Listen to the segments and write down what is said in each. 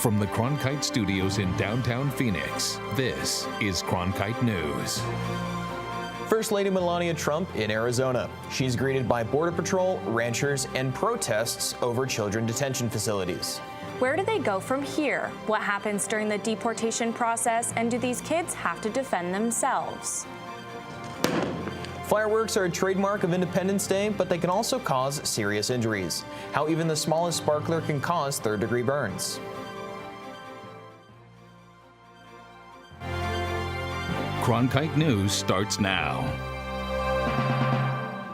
From the Cronkite studios in downtown Phoenix, this is Cronkite News. First Lady Melania Trump in Arizona. She's greeted by Border Patrol, ranchers, and protests over children detention facilities. Where do they go from here? What happens during the deportation process? And do these kids have to defend themselves? Fireworks are a trademark of Independence Day, but they can also cause serious injuries. How even the smallest sparkler can cause third-degree burns. Cronkite News starts now.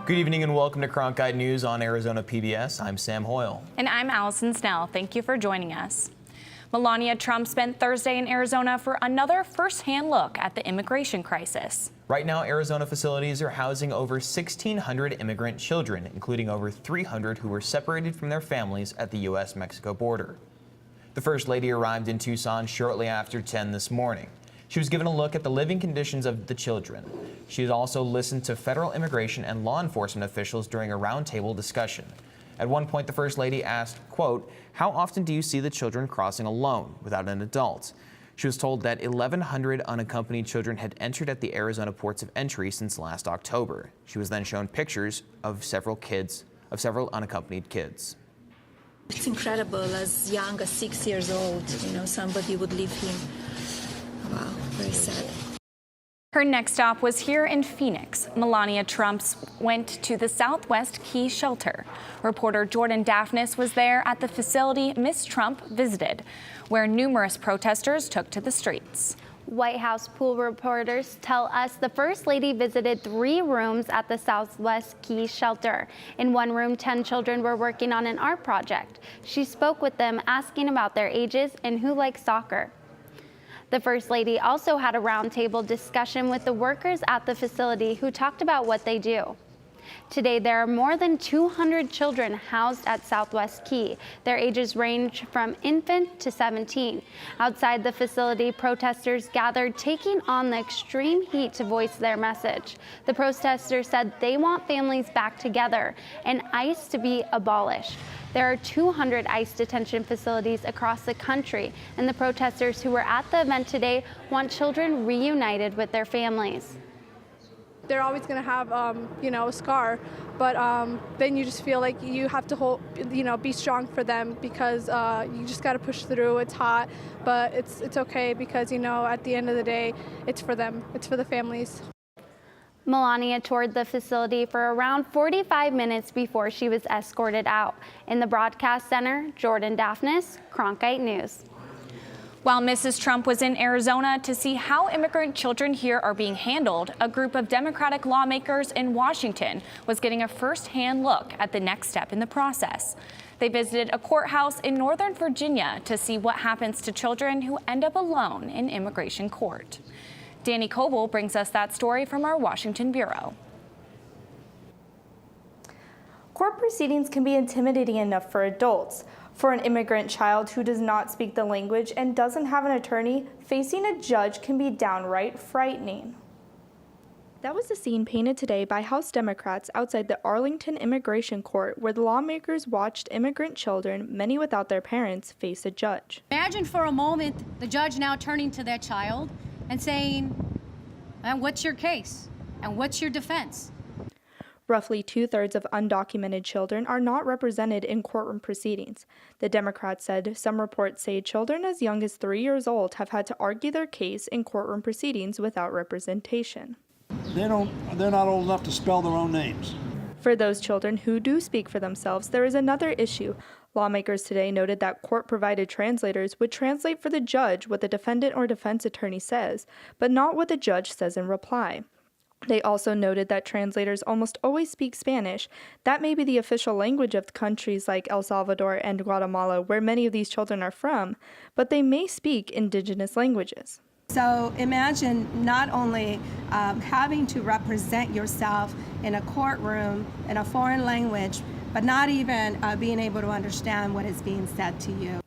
Good evening and welcome to Cronkite News on Arizona PBS. I'm Sam Hoyle. And I'm Allison Snell. Thank you for joining us. Melania Trump spent Thursday in Arizona for another first-hand look at the immigration crisis. Right now, Arizona facilities are housing over 1,600 immigrant children, including over 300 who were separated from their families at the U.S.-Mexico border. The First Lady arrived in Tucson shortly after 10 this morning. She was given a look at the living conditions of the children. She has also listened to federal immigration and law enforcement officials during a roundtable discussion. At one point, the First Lady asked, quote, "How often do you see the children crossing alone without an adult?" She was told that 1,100 unaccompanied children had entered at the Arizona ports of entry since last October. She was then shown pictures of several unaccompanied kids. It's incredible, as young as 6 years old, somebody would leave him. Wow, very sad. Her next stop was here in Phoenix. Melania Trump went to the Southwest Key shelter. Reporter Jordan Daphnis was there at the facility Miss Trump visited, where numerous protesters took to the streets. White House pool reporters tell us the First Lady visited 3 rooms at the Southwest Key shelter. In one room, 10 children were working on an art project. She spoke with them, asking about their ages and who likes soccer. The First Lady also had a roundtable discussion with the workers at the facility who talked about what they do. Today, there are more than 200 children housed at Southwest Key. Their ages range from infant to 17. Outside the facility, protesters gathered, taking on the extreme heat to voice their message. The protesters said they want families back together and ICE to be abolished. There are 200 ICE detention facilities across the country, and the protesters who were at the event today want children reunited with their families. They're always going to have, a scar, but then you just feel like you have to be strong for them because you just got to push through. It's hot, but it's okay because, at the end of the day, it's for them. It's for the families. Melania toured the facility for around 45 minutes before she was escorted out. In the broadcast center, Jordan Daphnis, Cronkite News. While Mrs. Trump was in Arizona to see how immigrant children here are being handled, a group of Democratic lawmakers in Washington was getting a first-hand look at the next step in the process. They visited a courthouse in Northern Virginia to see what happens to children who end up alone in immigration court. Danny Coble brings us that story from our Washington bureau. Court proceedings can be intimidating enough for adults. For an immigrant child who does not speak the language and doesn't have an attorney, facing a judge can be downright frightening. That was the scene painted today by House Democrats outside the Arlington Immigration Court, where the lawmakers watched immigrant children, many without their parents, face a judge. Imagine for a moment the judge now turning to that child and saying, "And what's your case? And what's your defense?" Roughly 2/3 of undocumented children are not represented in courtroom proceedings. The Democrats said some reports say children as young as 3 years old have had to argue their case in courtroom proceedings without representation. They're not old enough to spell their own names. For those children who do speak for themselves, there is another issue. Lawmakers today noted that court-provided translators would translate for the judge what the defendant or defense attorney says, but not what the judge says in reply. They also noted that translators almost always speak Spanish. That may be the official language of countries like El Salvador and Guatemala, where many of these children are from, but they may speak indigenous languages. So imagine not only having to represent yourself in a courtroom in a foreign language, but not even being able to understand what is being said to you.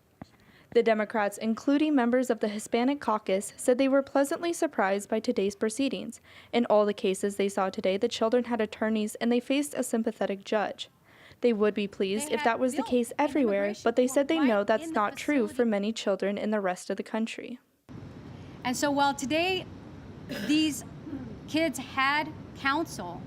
The Democrats, including members of the Hispanic caucus, said they were pleasantly surprised by today's proceedings. In all the cases they saw today, the children had attorneys and they faced a sympathetic judge. They would be pleased if that was the case everywhere, but they said they know that's not true for many children in the rest of the country. And so while today these kids had counsel,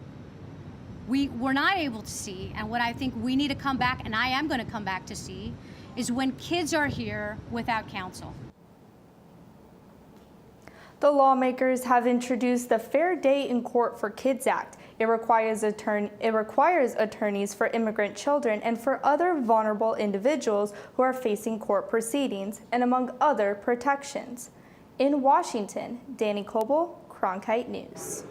we were not able to see, and what I think we need to come back, and I am going to come back to see, is when kids are here without counsel. The lawmakers have introduced the Fair Day in Court for Kids Act. It requires attorneys for immigrant children and for other vulnerable individuals who are facing court proceedings, and among other protections. In Washington, Danny Coble, Cronkite News.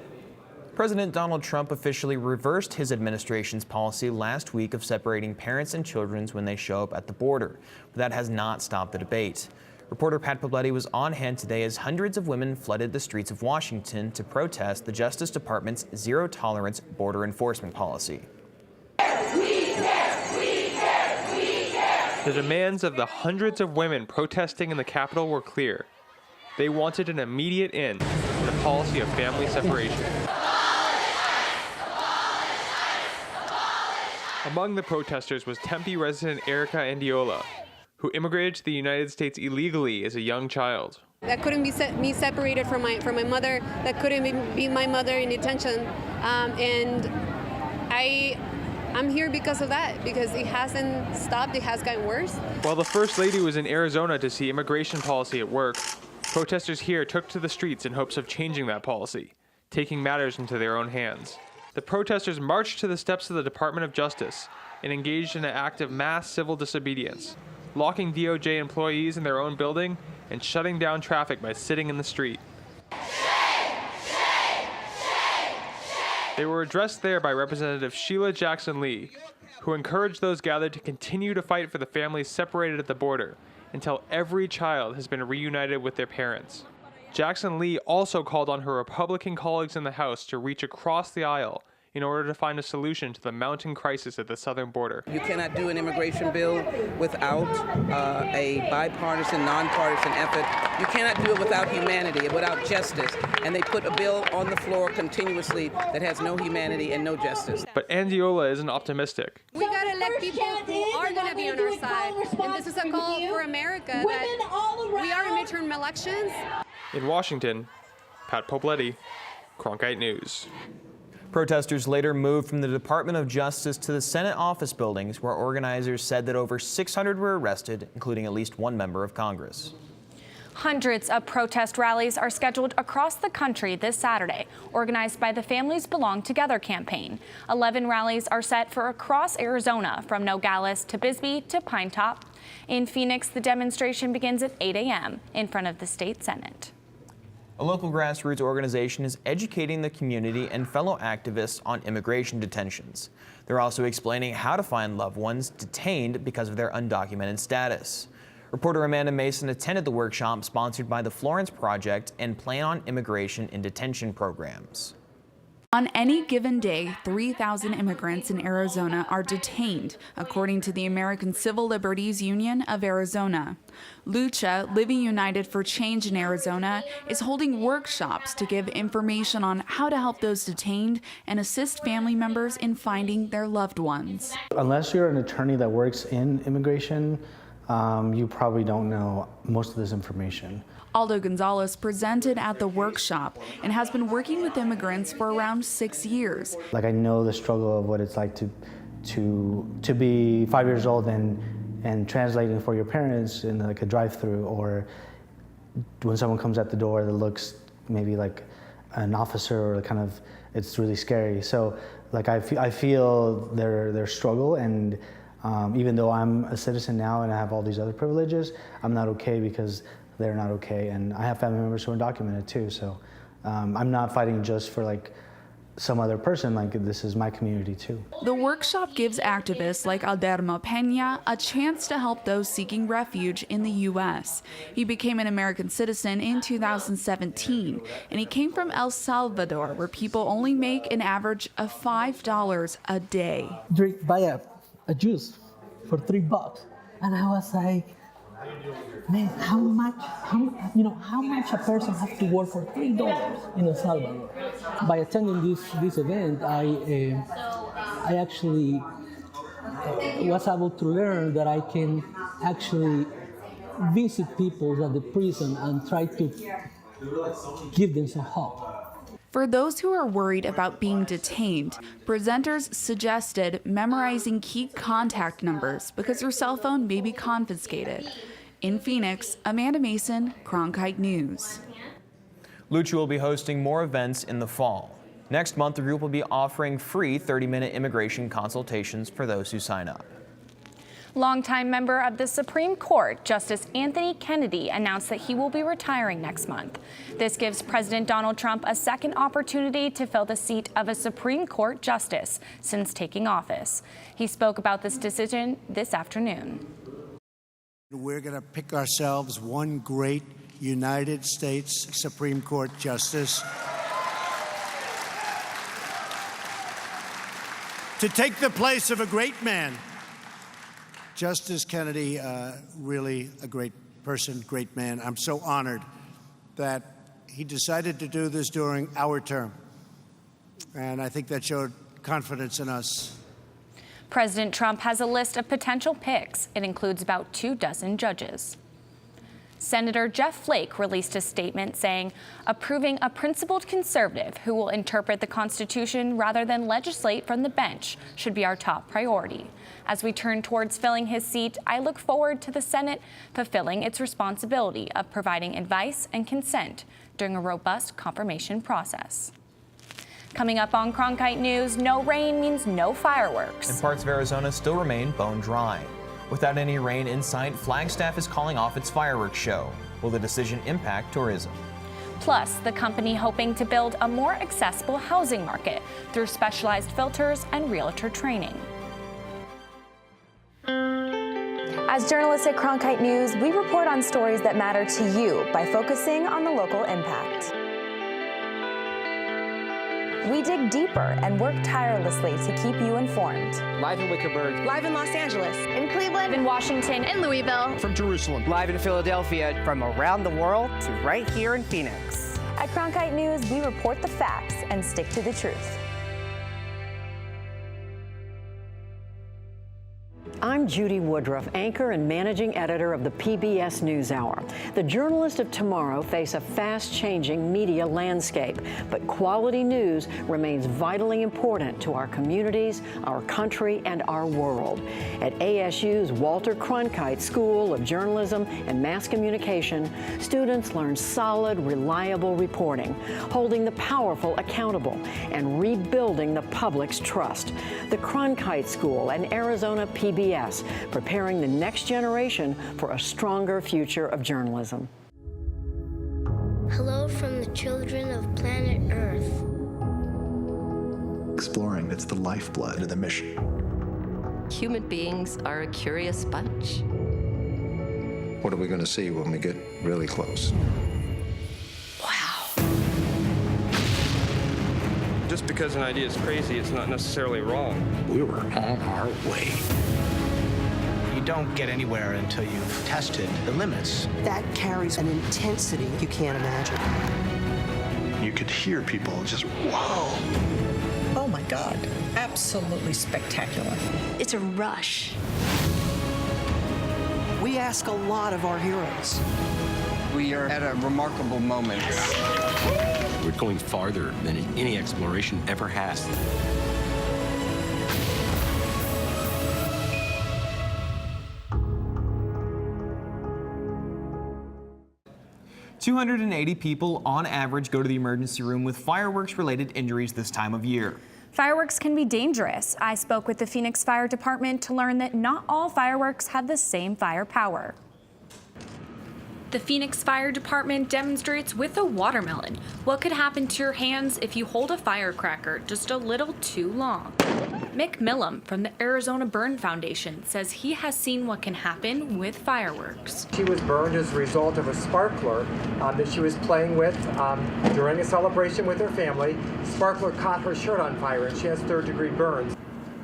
President Donald Trump officially reversed his administration's policy last week of separating parents and children when they show up at the border, but that has not stopped the debate. Reporter Pat Pobletti was on hand today as hundreds of women flooded the streets of Washington to protest the Justice Department's zero-tolerance border enforcement policy. The demands of the hundreds of women protesting in the Capitol were clear. They wanted an immediate end to the policy of family separation. Among the protesters was Tempe resident Erica Andiola, who immigrated to the United States illegally as a young child. That couldn't be me separated from my mother. That couldn't be my mother in detention. And I'm here because of that, because it hasn't stopped, it has gotten worse. While the First Lady was in Arizona to see immigration policy at work, protesters here took to the streets in hopes of changing that policy, taking matters into their own hands. The protesters marched to the steps of the Department of Justice and engaged in an act of mass civil disobedience, locking DOJ employees in their own building and shutting down traffic by sitting in the street. They were addressed there by Representative Sheila Jackson Lee, who encouraged those gathered to continue to fight for the families separated at the border until every child has been reunited with their parents. Jackson Lee also called on her Republican colleagues in the House to reach across the aisle in order to find a solution to the mounting crisis at the southern border. You cannot do an immigration bill without a bipartisan, nonpartisan effort. You cannot do it without humanity, without justice. And they put a bill on the floor continuously that has no humanity and no justice. But Andiola isn't optimistic. We gotta elect people who are gonna be on our side. And this is a call for America that we are in midterm elections. In Washington, Pat Pobletti, Cronkite News. Protesters later moved from the Department of Justice to the Senate office buildings, where organizers said that over 600 were arrested, including at least one member of Congress. Hundreds of protest rallies are scheduled across the country this Saturday, organized by the Families Belong Together campaign. 11 rallies are set for across Arizona, from Nogales to Bisbee to Pine Top. In Phoenix, the demonstration begins at 8 a.m. in front of the state Senate. A local grassroots organization is educating the community and fellow activists on immigration detentions. They're also explaining how to find loved ones detained because of their undocumented status. Reporter Amanda Mason attended the workshop sponsored by the Florence Project and Plan on Immigration in Detention programs. On any given day, 3,000 immigrants in Arizona are detained, according to the American Civil Liberties Union of Arizona. Lucha, Living United for Change in Arizona, is holding workshops to give information on how to help those detained and assist family members in finding their loved ones. Unless you're an attorney that works in immigration, you probably don't know most of this information. Aldo Gonzalez presented at the workshop and has been working with immigrants for around 6 years. Like, I know the struggle of what it's like to be 5 years old and translating for your parents in like a drive-through, or when someone comes at the door that looks maybe like an officer, or kind of, it's really scary. So like I feel their struggle, and even though I'm a citizen now and I have all these other privileges, I'm not okay because they're not okay, and I have family members who are undocumented too. So I'm not fighting just for like some other person, like this is my community too. The workshop gives activists like Aldermo Peña a chance to help those seeking refuge in the U.S. He became an American citizen in 2017, and he came from El Salvador, where people only make an average of $5 a day. Buy a juice for $3, and I was like, man, how much a person has to work for $3 in El Salvador? By attending this event, I actually was able to learn that I can actually visit people at the prison and try to give them some hope. For those who are worried about being detained, presenters suggested memorizing key contact numbers because your cell phone may be confiscated. In Phoenix, Amanda Mason, Cronkite News. Lucha will be hosting more events in the fall. Next month, the group will be offering free 30-minute immigration consultations for those who sign up. Longtime member of the Supreme Court, Justice Anthony Kennedy, announced that he will be retiring next month. This gives President Donald Trump a second opportunity to fill the seat of a Supreme Court justice since taking office. He spoke about this decision this afternoon. We're going to pick ourselves one great United States Supreme Court justice to take the place of a great man. Justice Kennedy, really a great person, great man. I'm so honored that he decided to do this during our term. And I think that showed confidence in us. President Trump has a list of potential picks. It includes about 24 judges. Senator Jeff Flake released a statement saying approving a principled conservative who will interpret the Constitution rather than legislate from the bench should be our top priority. As we turn towards filling his seat, I look forward to the Senate fulfilling its responsibility of providing advice and consent during a robust confirmation process. Coming up on Cronkite News, no rain means no fireworks. And parts of Arizona still remain bone dry. Without any rain in sight, Flagstaff is calling off its fireworks show. Will the decision impact tourism? Plus, the company hoping to build a more accessible housing market through specialized filters and realtor training. As journalists at Cronkite News, we report on stories that matter to you by focusing on the local impact. We dig deeper and work tirelessly to keep you informed. Live in Wickerburg. Live in Los Angeles. In Cleveland. In Washington. In Louisville. From Jerusalem. Live in Philadelphia. From around the world to right here in Phoenix. At Cronkite News, we report the facts and stick to the truth. I'm Judy Woodruff, anchor and managing editor of the PBS NewsHour. The journalists of tomorrow face a fast-changing media landscape, but quality news remains vitally important to our communities, our country, and our world. At ASU's Walter Cronkite School of Journalism and Mass Communication, students learn solid, reliable reporting, holding the powerful accountable, and rebuilding the public's trust. The Cronkite School and Arizona PBS, preparing the next generation for a stronger future of journalism. Hello from the children of planet Earth. Exploring, it's the lifeblood of the mission. Human beings are a curious bunch. What are we going to see when we get really close? Just because an idea is crazy, it's not necessarily wrong. We were on our way. You don't get anywhere until you've tested the limits. That carries an intensity you can't imagine. You could hear people just, whoa. Oh my God, absolutely spectacular. It's a rush. We ask a lot of our heroes. We are at a remarkable moment. We're going farther than any exploration ever has. "280 people on average go to the emergency room with fireworks-related injuries this time of year. Fireworks can be dangerous. I spoke with the Phoenix Fire Department to learn that not all fireworks have the same firepower. The Phoenix Fire Department demonstrates with a watermelon what could happen to your hands if you hold a firecracker just a little too long. Mick Millam from the Arizona Burn Foundation says he has seen what can happen with fireworks. She was burned as a result of a sparkler that she was playing with during a celebration with her family. Sparkler caught her shirt on fire and she has third-degree burns.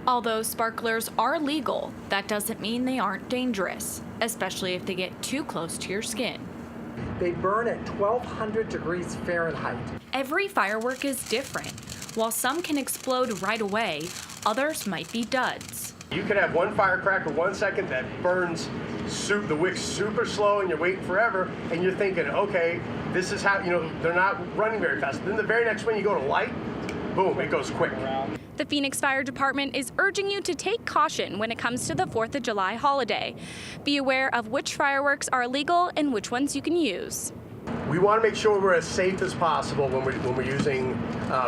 Although sparklers are legal, that doesn't mean they aren't dangerous, especially if they get too close to your skin. They burn at 1,200 degrees Fahrenheit. Every firework is different. While some can explode right away, others might be duds. You could have one firecracker 1 second that burns the wick's super slow and you're waiting forever and you're thinking, okay, this is how, they're not running very fast. Then the very next one you go to light, boom, it goes quick. The Phoenix Fire Department is urging you to take caution when it comes to the 4th of July holiday. Be aware of which fireworks are illegal and which ones you can use. We want to make sure we're as safe as possible when we're using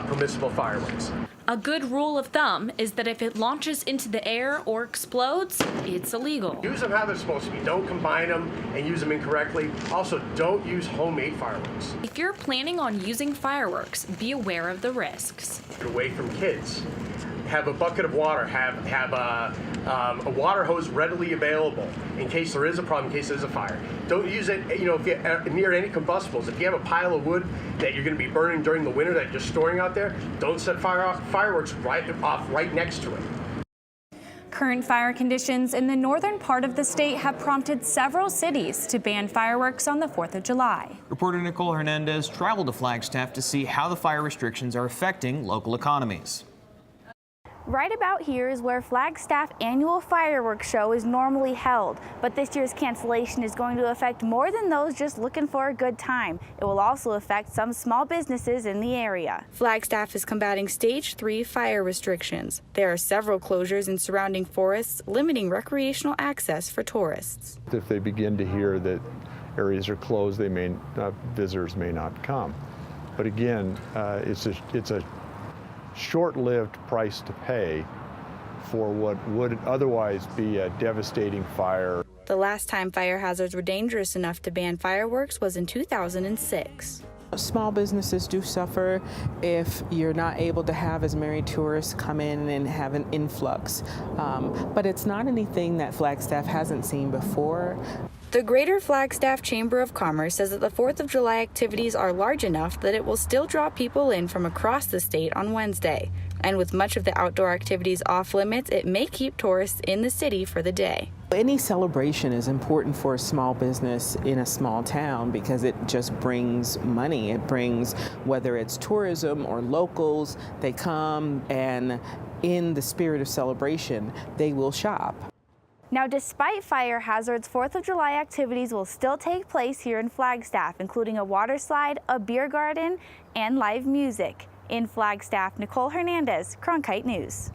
permissible fireworks. A good rule of thumb is that if it launches into the air or explodes, it's illegal. Use them how they're supposed to be. Don't combine them and use them incorrectly. Also, don't use homemade fireworks. If you're planning on using fireworks, be aware of the risks. Get away from kids. Have a bucket of water. Have a water hose readily available in case there is a problem, in case there's a fire. Don't use it, if you're near any combustibles. If you have a pile of wood that you're going to be burning during the winter that you're storing out there, don't set fireworks right next to it. Current fire conditions in the northern part of the state have prompted several cities to ban fireworks on the 4th of July. Reporter Nicole Hernandez traveled to Flagstaff to see how the fire restrictions are affecting local economies. Right about here is where Flagstaff annual fireworks show is normally held, but this year's cancellation is going to affect more than those just looking for a good time. It will also affect some small businesses in the area. Flagstaff is combating Stage 3 fire restrictions. There are several closures in surrounding forests, limiting recreational access for tourists. If they begin to hear that areas are closed, visitors may not come. But again, it's a short-lived price to pay for what would otherwise be a devastating fire. The last time fire hazards were dangerous enough to ban fireworks was in 2006. Small businesses do suffer if you're not able to have as many tourists come in and have an influx. But it's not anything that Flagstaff hasn't seen before. The Greater Flagstaff Chamber of Commerce says that the 4th of July activities are large enough that it will still draw people in from across the state on Wednesday. And with much of the outdoor activities off limits, it may keep tourists in the city for the day. Any celebration is important for a small business in a small town because it just brings money. It brings, whether it's tourism or locals, they come and in the spirit of celebration, they will shop. Now, despite fire hazards, 4th of July activities will still take place here in Flagstaff, including a water slide, a beer garden, and live music. In Flagstaff, Nicole Hernandez, Cronkite News.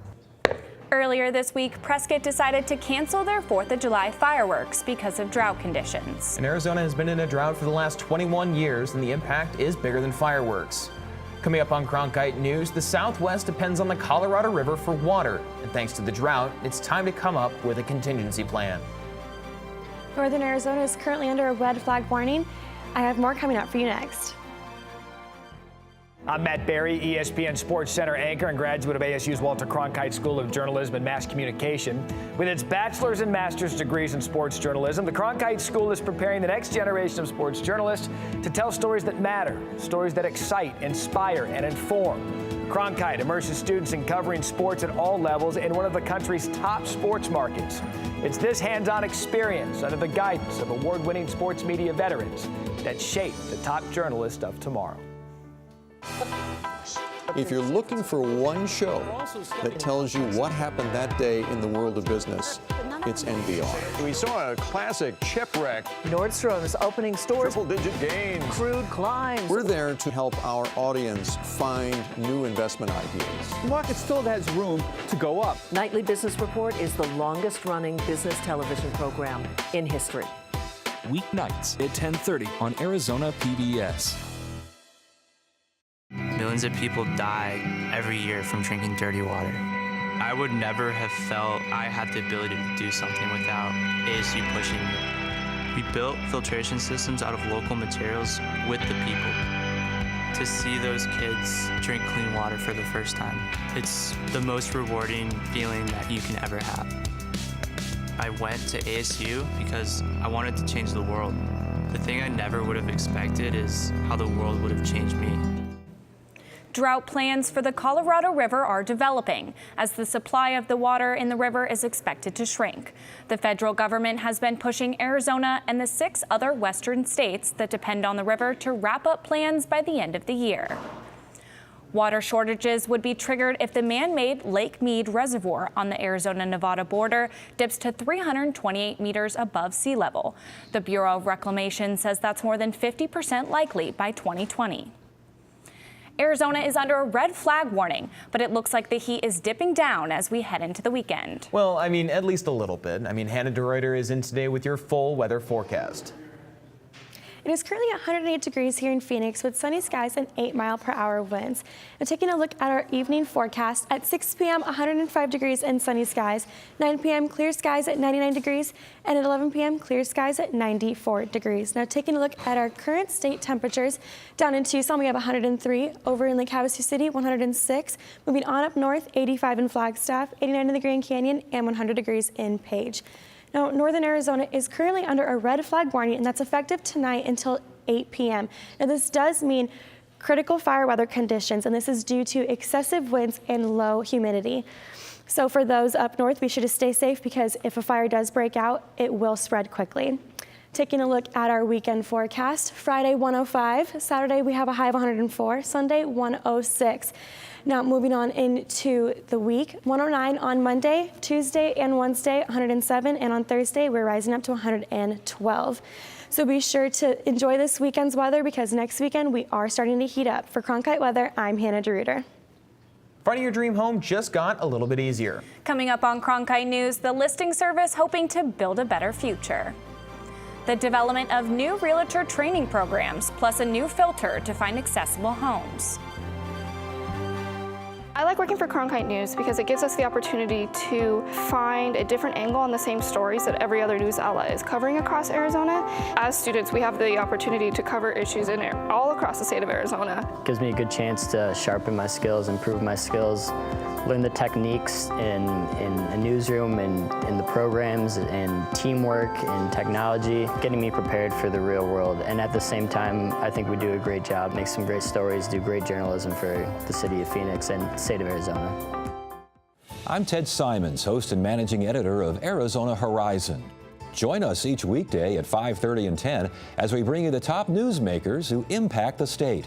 Earlier this week, Prescott decided to cancel their 4th of July fireworks because of drought conditions. And Arizona has been in a drought for the last 21 years, and the impact is bigger than fireworks. Coming up on Cronkite News, the Southwest depends on the Colorado River for water. And thanks to the drought, it's time to come up with a contingency plan. Northern Arizona is currently under a red flag warning. I have more coming up for you next. I'm Matt Berry, ESPN Sports Center anchor and graduate of ASU's Walter Cronkite School of Journalism and Mass Communication. With its bachelor's and master's degrees in sports journalism, the Cronkite School is preparing the next generation of sports journalists to tell stories that matter, stories that excite, inspire, and inform. Cronkite immerses students in covering sports at all levels in one of the country's top sports markets. It's this hands-on experience under the guidance of award-winning sports media veterans that shape the top journalists of tomorrow. If you're looking for one show that tells you what happened that day in the world of business, it's NBR. We saw a classic shipwreck. Nordstrom's opening stores. Triple-digit gains. Crude climbs. We're there to help our audience find new investment ideas. The market still has room to go up. Nightly Business Report is the longest-running business television program in history. Weeknights at 10:30 on Arizona PBS. Millions of people die every year from drinking dirty water. I would never have felt I had the ability to do something without ASU pushing me. We built filtration systems out of local materials with the people. To see those kids drink clean water for the first time, it's the most rewarding feeling that you can ever have. I went to ASU because I wanted to change the world. The thing I never would have expected is how the world would have changed me. Drought plans for the Colorado River are developing as the supply of the water in the river is expected to shrink. The federal government has been pushing Arizona and the 6 other western states that depend on the river to wrap up plans by the end of the year. Water shortages would be triggered if the man-made Lake Mead Reservoir on the Arizona-Nevada border dips to 328 meters above sea level. The Bureau of Reclamation says that's more than 50% likely by 2020. Arizona is under a red flag warning, but it looks like the heat is dipping down as we head into the weekend. Well, I mean, at least a little bit. I mean, Hannah DeReuter is in today with your full weather forecast. It is currently 108 degrees here in Phoenix with sunny skies and 8-mile-per-hour winds. And taking a look at our evening forecast, at 6 p.m., 105 degrees and sunny skies. 9 p.m., clear skies at 99 degrees. And at 11 p.m., clear skies at 94 degrees. Now taking a look at our current state temperatures, down in Tucson, we have 103. Over in Lake Havasu City, 106. Moving on up north, 85 in Flagstaff, 89 in the Grand Canyon, and 100 degrees in Page. Now, northern Arizona is currently under a red flag warning, and that's effective tonight until 8 p.m. Now, this does mean critical fire weather conditions, and this is due to excessive winds and low humidity. So for those up north, we should just stay safe because if a fire does break out, it will spread quickly. Taking a look at our weekend forecast, Friday 105, Saturday we have a high of 104, Sunday 106. Now moving on into the week, 109 on Monday, Tuesday and Wednesday 107, and on Thursday we're rising up to 112. So be sure to enjoy this weekend's weather because next weekend we are starting to heat up. For Cronkite Weather, I'm Hannah DeReuter. Finding your dream home just got a little bit easier. Coming up on Cronkite News, the listing service hoping to build a better future. The development of new realtor training programs, plus a new filter to find accessible homes. I like working for Cronkite News because it gives us the opportunity to find a different angle on the same stories that every other news outlet is covering across Arizona. As students, we have the opportunity to cover issues in all across the state of Arizona. It gives me a good chance to sharpen my skills, improve my skills, learn the techniques in a newsroom and in the programs and teamwork and technology, getting me prepared for the real world. And at the same time, I think we do a great job, make some great stories, do great journalism for the city of Phoenix and state of Arizona. I'm Ted Simons, host and managing editor of Arizona Horizon. Join us each weekday at 5:30 and 10 as we bring you the top newsmakers who impact the state.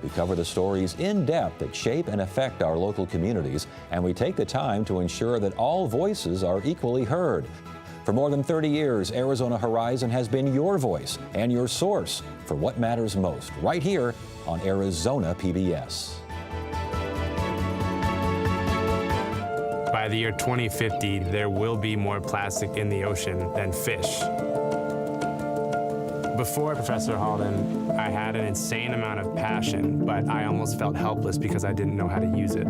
We cover the stories in depth that shape and affect our local communities, and we take the time to ensure that all voices are equally heard. For more than 30 years, Arizona Horizon has been your voice and your source for what matters most, right here on Arizona PBS. By the year 2050, there will be more plastic in the ocean than fish. Before Professor Halden, I had an insane amount of passion, but I almost felt helpless because I didn't know how to use it.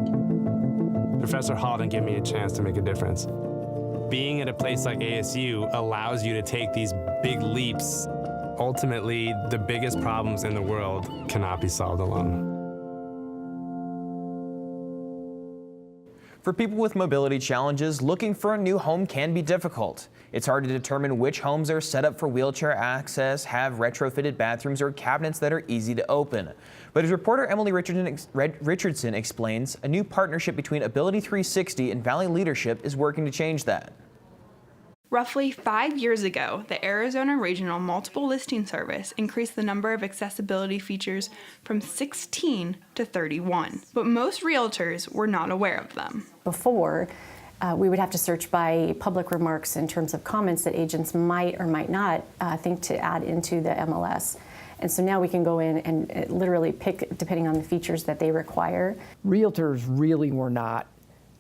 Professor Halden gave me a chance to make a difference. Being at a place like ASU allows you to take these big leaps. Ultimately, the biggest problems in the world cannot be solved alone. For people with mobility challenges, looking for a new home can be difficult. It's hard to determine which homes are set up for wheelchair access, have retrofitted bathrooms, or cabinets that are easy to open. But as reporter Emily Richardson explains, a new partnership between Ability 360 and Valley Leadership is working to change that. Roughly 5 years ago, the Arizona Regional Multiple Listing Service increased the number of accessibility features from 16 to 31, but most realtors were not aware of them. Before, we would have to search by public remarks in terms of comments that agents might or might not think to add into the MLS. And so now we can go in and literally pick depending on the features that they require. Realtors really were not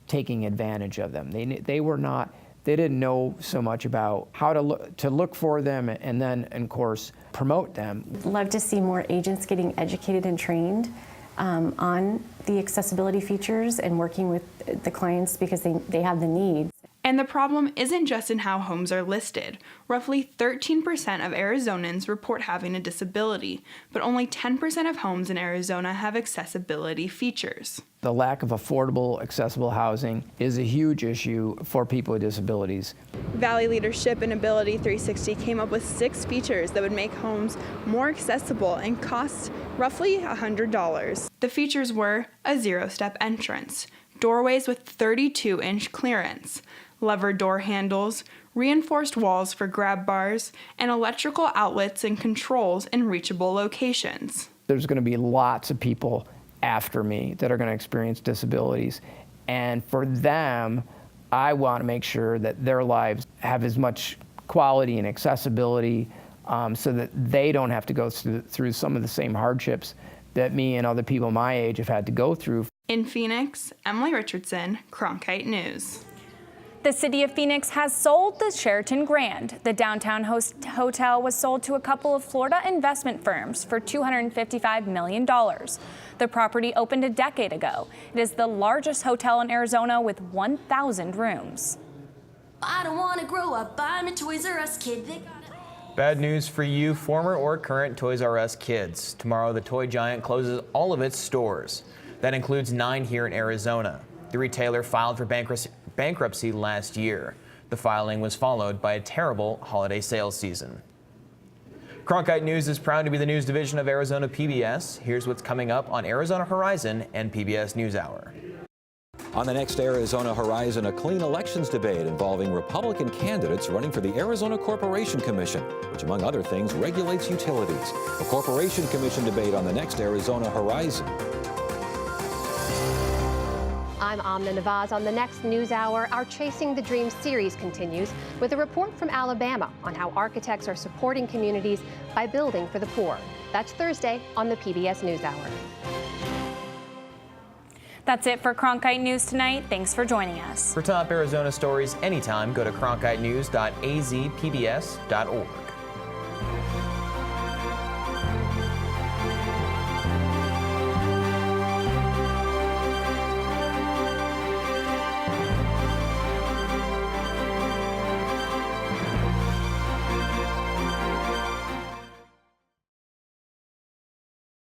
taking advantage of them. They didn't know so much about how to look for them and then, of course, promote them. Love to see more agents getting educated and trained on the accessibility features and working with the clients because they have the needs. And the problem isn't just in how homes are listed. Roughly 13% of Arizonans report having a disability, but only 10% of homes in Arizona have accessibility features. The lack of affordable, accessible housing is a huge issue for people with disabilities. Valley Leadership and Ability 360 came up with 6 features that would make homes more accessible and cost roughly $100. The features were a zero-step entrance, doorways with 32-inch clearance, lever door handles, reinforced walls for grab bars, and electrical outlets and controls in reachable locations. There's going to be lots of people after me that are going to experience disabilities. And for them, I want to make sure that their lives have as much quality and accessibility so that they don't have to go through some of the same hardships that me and other people my age have had to go through. In Phoenix, Emily Richardson, Cronkite News. The city of Phoenix has sold the Sheraton Grand. The downtown hotel was sold to a couple of Florida investment firms for $255 million. The property opened a decade ago. It is the largest hotel in Arizona with 1,000 rooms. I don't want to grow up. I'm a Toys R Us kid. Bad news for you, former or current Toys R Us kids. Tomorrow, the toy giant closes all of its stores. That includes 9 here in Arizona. The retailer filed for bankruptcy last year. The filing was followed by a terrible holiday sales season. Cronkite News is proud to be the news division of Arizona PBS. Here's what's coming up on Arizona Horizon and PBS NewsHour. On the next Arizona Horizon, a clean elections debate involving Republican candidates running for the Arizona Corporation Commission, which among other things regulates utilities. A Corporation Commission debate on the next Arizona Horizon. I'm Amna Navaz. On the next NewsHour, our Chasing the Dream series continues with a report from Alabama on how architects are supporting communities by building for the poor. That's Thursday on the PBS NewsHour. That's it for Cronkite News tonight. Thanks for joining us. For top Arizona stories anytime, go to cronkitenews.azpbs.org.